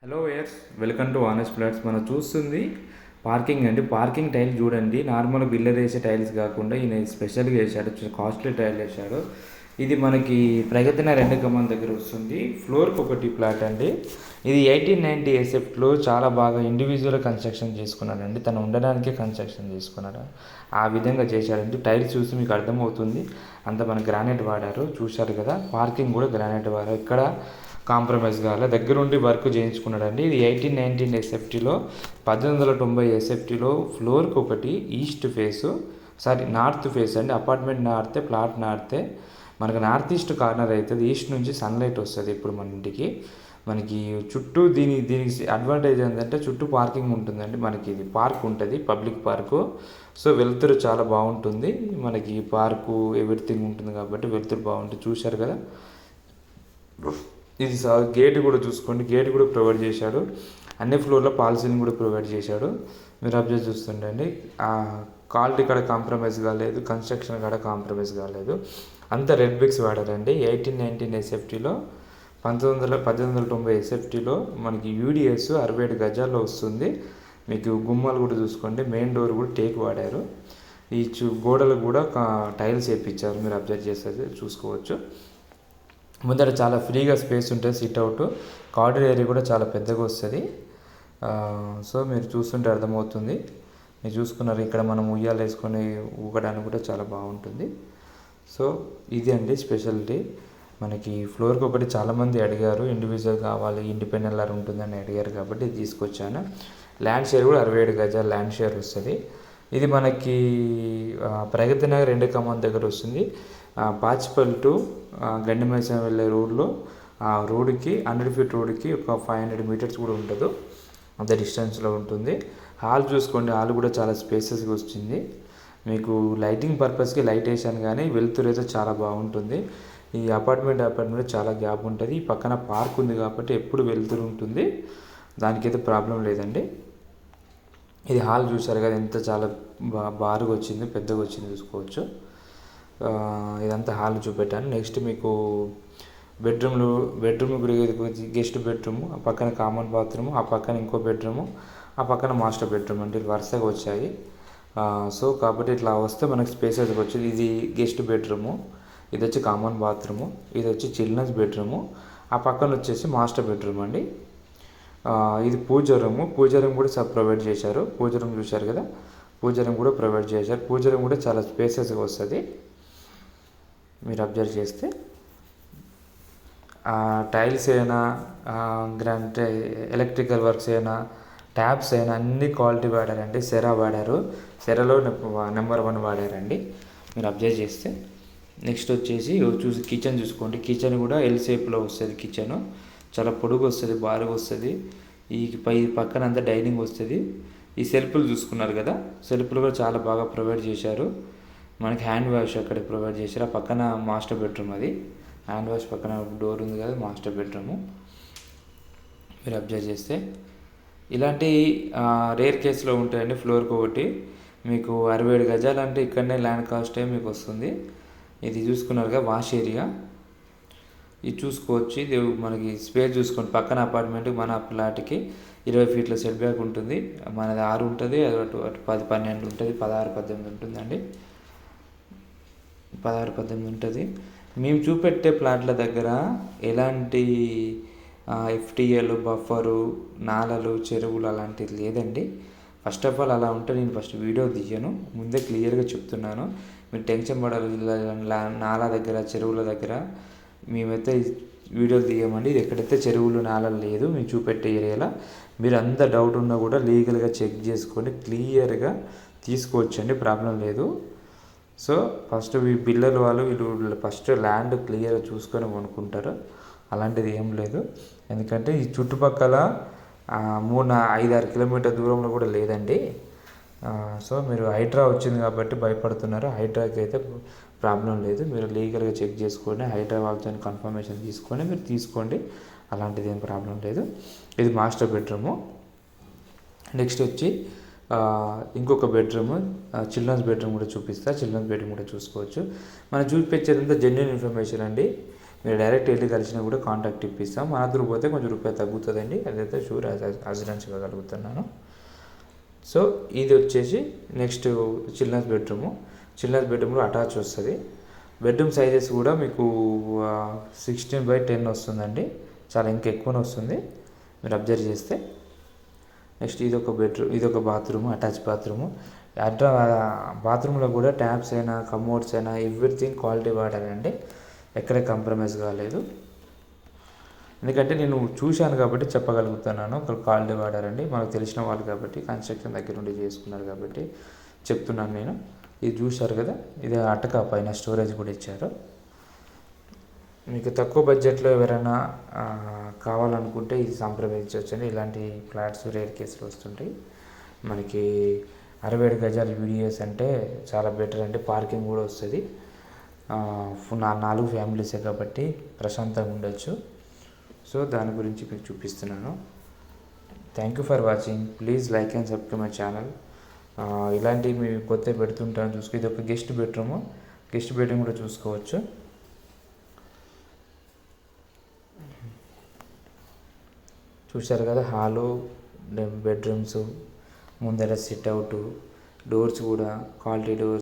Hello yes welcome to honest flats. మనం చూస్తుంది parking అండి. పార్కింగ్ టైల్ చూడండి, నార్మల్ బిల్లర్ వేసే టైల్స్ కాకుండా ఈయన స్పెషల్గా వేసాడు, కాస్ట్లీ టైల్ వేసాడు. ఇది మనకి ప్రగతి నగర్ 2 గమ్మం దగ్గర వస్తుంది. ఫ్లోర్కి ఒకటి ప్లాట్ అండి. ఇది 1890 ఎస్ఎఫ్ట్లో చాలా బాగా ఇండివిజువల్ కన్స్ట్రక్షన్ చేసుకున్నాడండి. తను ఉండడానికే కన్స్ట్రక్షన్ చేసుకున్నాడు, ఆ విధంగా చేశాడండి. టైల్స్ చూసి మీకు అర్థమవుతుంది, అంత మన గ్రానైట్ వాడారు, చూశారు కదా. పార్కింగ్ కూడా గ్రానైట్ వాడారు, ఇక్కడ కాంప్రమైజ్ కావాలి, దగ్గరుండి వర్క్ చేయించుకున్నాడండి. ఇది 1819 ఎస్ఎఫ్టీలో 1890 ఎస్ఎఫ్టీలో ఫ్లోర్కి ఒకటి ఈస్ట్ ఫేసు నార్త్ ఫేస్ అండి. అపార్ట్మెంట్ నార్తే, ప్లాట్ నార్తే. మనకు నార్త్ ఈస్ట్ కార్నర్ అవుతుంది, ఈస్ట్ నుంచి సన్లైట్ వస్తుంది ఇప్పుడు మన ఇంటికి. మనకి చుట్టూ దీనికి అడ్వాంటేజ్ ఏంటంటే చుట్టూ పార్కింగ్ ఉంటుందండి. మనకి ఇది పార్క్ ఉంటుంది, పబ్లిక్ పార్కు. సో వెలుతురు చాలా బాగుంటుంది మనకి, పార్కు ఎవ్రీథింగ్ ఉంటుంది కాబట్టి వెలుతురు బాగుంటుంది, చూశారు కదా. ఇది గేట్ కూడా చూసుకోండి, గేట్ కూడా ప్రొవైడ్ చేశాడు. అన్ని ఫ్లోర్లో పాలసీని కూడా ప్రొవైడ్ చేశాడు. మీరు అబ్జర్వ్ చూస్తుండండి, క్వాలిటీ కాడ కాంప్రమైజ్ కాలేదు, కన్స్ట్రక్షన్ కాడ కాంప్రమైజ్ కాలేదు. అంతా రెడ్ బ్రిక్స్ వాడారండి. 1819 ఎస్ఎఫ్టీలో 1890 ఎస్ఎఫ్టీలో మనకి యూడిఎస్ 67 గజాల్లో వస్తుంది. మీకు గుమ్మాలు కూడా చూసుకోండి, మెయిన్ డోర్ కూడా టేక్ వాడారు. ఈ గోడలు కూడా టైల్స్ వేయించారు, మీరు అబ్జర్వ్ చేస్తే చూసుకోవచ్చు. ముందర చాలా ఫ్రీగా స్పేస్ ఉంటుంది, సిట్అవుట్ కార్డర్ ఏరియా కూడా చాలా పెద్దగా వస్తుంది. సో మీరు చూస్తుంటే అర్థమవుతుంది. మీరు చూసుకున్నారు, ఇక్కడ మనం ఉయ్యాలు వేసుకొని ఊగడానికి కూడా చాలా బాగుంటుంది. సో ఇది అండి స్పెషాలిటీ. మనకి ఫ్లోర్కి ఒకటి చాలామంది అడిగారు, ఇండివిజువల్ కావాలి, ఇండిపెండెంట్ లాగా ఉంటుందని అడిగారు కాబట్టి ఇది తీసుకొచ్చాను. ల్యాండ్ షేర్ కూడా 67 గజాలు ల్యాండ్ షేర్ వస్తుంది. ఇది మనకి ప్రగతి నగర్ 2 గమ్మం దగ్గర వస్తుంది. బాచిపల్లి టు గండిమైసం వెళ్ళే రోడ్లో, ఆ రోడ్డుకి 100 ఫీట్ రోడ్డుకి ఒక 500 మీటర్స్ కూడా ఉండదు, అంత డిస్టెన్స్లో ఉంటుంది. హాల్ చూసుకోండి, హాల్ కూడా చాలా స్పేసెస్గా వచ్చింది. మీకు లైటింగ్ పర్పస్కి లైట్ వేసాను, కానీ వెలుతురు అయితే చాలా బాగుంటుంది. ఈ అపార్ట్మెంట్ చాలా గ్యాప్ ఉంటుంది. ఈ పక్కన పార్క్ ఉంది కాబట్టి ఎప్పుడు వెలుతురు ఉంటుంది, దానికైతే ప్రాబ్లం లేదండి. ఇది హాల్ చూసారు కదా, ఎంత చాలా బారుగా వచ్చింది, పెద్దగా వచ్చింది, చూసుకోవచ్చు. ఇదంతా హాల్ చూపెట్టాను. నెక్స్ట్ మీకు బెడ్రూమ్ ఇప్పుడు గెస్ట్ బెడ్రూమ్, ఆ పక్కన కామన్ బాత్రూమ్, ఆ పక్కన ఇంకో బెడ్రూము, ఆ పక్కన మాస్టర్ బెడ్రూమ్ అంటే వరుసగా వచ్చాయి. సో కాబట్టి ఇట్లా వస్తే మనకి స్పేసెస్గా వచ్చింది. ఇది గెస్ట్ బెడ్రూము, ఇది వచ్చి కామన్ బాత్రూము, ఇది వచ్చి చిల్డ్రన్స్ బెడ్రూము, ఆ పక్కన వచ్చేసి మాస్టర్ బెడ్రూమ్ అండి. ఇది పూజ రూమ్ కూడా ప్రొవైడ్ చేశారు. పూజ రూమ్ చూశారు కదా, పూజ రూమ్ కూడా ప్రొవైడ్ చేశారు. పూజ రూమ్ కూడా చాలా స్పేసెస్గా వస్తుంది, మీరు అబ్జర్వ్ చేస్తే. టైల్స్ అయినా, గ్రాండ్ ఎలక్ట్రికల్ వర్క్స్ అయినా, ట్యాప్స్ అయినా అన్ని క్వాలిటీ వాడారండి. సెరా వాడారు, సెరాలో నెంబర్ 1 వాడారండి, మీరు అబ్జర్వ్ చేస్తే. నెక్స్ట్ వచ్చేసి కిచెన్ చూసుకోండి. కిచెన్ కూడా ఎల్ షేప్లో వస్తుంది. కిచెన్ చాలా పొడుగు వస్తుంది, బారుగా వస్తుంది. ఈ పక్కన అంతా డైనింగ్ వస్తుంది. ఈ సెల్ఫ్లు చూసుకున్నారు కదా, సెల్ఫ్లు కూడా చాలా బాగా ప్రొవైడ్ చేశారు. మనకి హ్యాండ్ వాష్ అక్కడ ప్రొవైడ్ చేశారు. ఆ పక్కన మాస్టర్ బెడ్రూమ్, అది హ్యాండ్ వాష్ పక్కన డోర్ ఉంది కదా, మాస్టర్ బెడ్రూము, మీరు అబ్జర్వ్ చేస్తే. ఇలాంటి రేర్ కేసులో ఉంటాయండి. ఫ్లోర్కి ఒకటి మీకు 67 గజాలు అంటే ఇక్కడనే ల్యాండ్ కాస్టే మీకు వస్తుంది. ఇది చూసుకున్నారుగా వాష్ ఏరియా, ఇది చూసుకోవచ్చు. ఇది మనకి స్పేస్ చూసుకోండి, పక్కన అపార్ట్మెంట్ మన ప్లాట్కి 20 ఫీట్ల సెట్ బ్యాక్ ఉంటుంది. మనది 6 ఉంటుంది, అటు 10, 12 ఉంటుంది, 16, 18 ఉంటుందండి. 16, 18 ఉంటుంది. మేము చూపెట్టే ప్లాట్ల దగ్గర ఎలాంటి ఎఫ్టీఏలు, బఫరు, నాలలు, చెరువులు అలాంటివి లేదండి. ఫస్ట్ ఆఫ్ ఆల్ అలా ఉంటే నేను ఫస్ట్ వీడియో తీయను, ముందే క్లియర్గా చెప్తున్నాను. మీరు టెన్షన్ పడాలి, నాలా దగ్గర, చెరువుల దగ్గర మేమైతే వీడియోలు తీయమండి. ఇది ఎక్కడైతే చెరువులు, నాలలు లేదు మేము చూపెట్టే ఏరియాలో. మీరు అంత డౌట్ ఉన్నా కూడా లీగల్గా చెక్ చేసుకొని క్లియర్గా తీసుకోవచ్చండి, ప్రాబ్లం లేదు. సో ఫస్ట్ బిల్లర్ వీళ్ళు ఫస్ట్ ల్యాండ్ క్లియర్గా చూసుకొని కొనుక్కుంటారు, అలాంటిది ఏం లేదు. ఎందుకంటే ఈ చుట్టుపక్కల 3-5-6 కిలోమీటర్ దూరంలో కూడా లేదండి. సో మీరు హైడ్రా వచ్చింది కాబట్టి భయపడుతున్నారు, హైడ్రాకి అయితే ప్రాబ్లం లేదు. మీరు లీగల్గా చెక్ చేసుకొని హైడ్రా వాళ్ళతో కన్ఫర్మేషన్ తీసుకొని మీరు తీసుకోండి, అలాంటిది ఏం ప్రాబ్లం లేదు. ఇది మాస్టర్ బెడ్రూము. నెక్స్ట్ వచ్చి ఇంకొక బెడ్రూమ్, చిల్డ్రన్స్ బెడ్రూమ్ కూడా చూపిస్తా. చిల్డ్రన్స్ బెడ్రూమ్ కూడా చూసుకోవచ్చు. మనం చూపించేదంతా జెన్యున్ ఇన్ఫర్మేషన్ అండి. మీరు డైరెక్ట్ వెళ్ళి కలిసినా కూడా కాంటాక్ట్ ఇప్పిస్తాం. మన త్రూ పోతే కొంచెం రూపాయి తగ్గుతుందండి, అదైతే షూర్ అసిడెన్స్ ఇవ్వగలుగుతున్నాను. సో ఇది వచ్చేసి నెక్స్ట్ చిల్డ్రన్స్ బెడ్రూమ్లో అటాచ్ వస్తుంది. బెడ్రూమ్ సైజెస్ కూడా మీకు 16x10 వస్తుందండి, చాలా ఇంకా ఎక్కువనే వస్తుంది మీరు అబ్జర్వ్ చేస్తే. నెక్స్ట్ ఇదొక బాత్రూమ్, అటాచ్ బాత్రూము. బాత్రూంలో కూడా ట్యాప్స్ అయినా కమోడ్స్ అయినా ఎవ్రీథింగ్ క్వాలిటీ వాడారండి, ఎక్కడ కాంప్రమైజ్ కాలేదు. ఎందుకంటే నేను చూశాను కాబట్టి చెప్పగలుగుతున్నాను, ఒక క్వాలిటీ వాడారండి. మనకు తెలిసిన వాళ్ళు కాబట్టి, కన్స్ట్రక్షన్ దగ్గర నుండి చేసుకున్నారు కాబట్టి చెప్తున్నాను నేను. ఇది చూశారు కదా, ఇది అటక పైన స్టోరేజ్ కూడా ఇచ్చారు. మీకు తక్కువ బడ్జెట్లో ఎవరైనా కావాలనుకుంటే ఇది సంప్రదించవచ్చండి. ఇలాంటి ఫ్లాట్స్ రేర్ కేసులు వస్తుంటాయి. మనకి 67 గజాల యూడిఎస్ అంటే చాలా బెటర్ అండి. పార్కింగ్ కూడా వస్తుంది. 4 ఫ్యామిలీసే కాబట్టి ప్రశాంతంగా ఉండొచ్చు. సో దాని గురించి మీకు చూపిస్తున్నాను. Thank you for watching. Please like and subscribe my channel. ఇలాంటివి మేము కొత్త పెడుతుంటాను చూసుకో. ఇది ఒక గెస్ట్ బెడ్రూమ్ కూడా చూసుకోవచ్చు. చూశారు కదా, హాలు, బెడ్రూమ్స్, ముందర సిట్అవుట్, డోర్స్ కూడా క్వాలిటీ డోర్స్.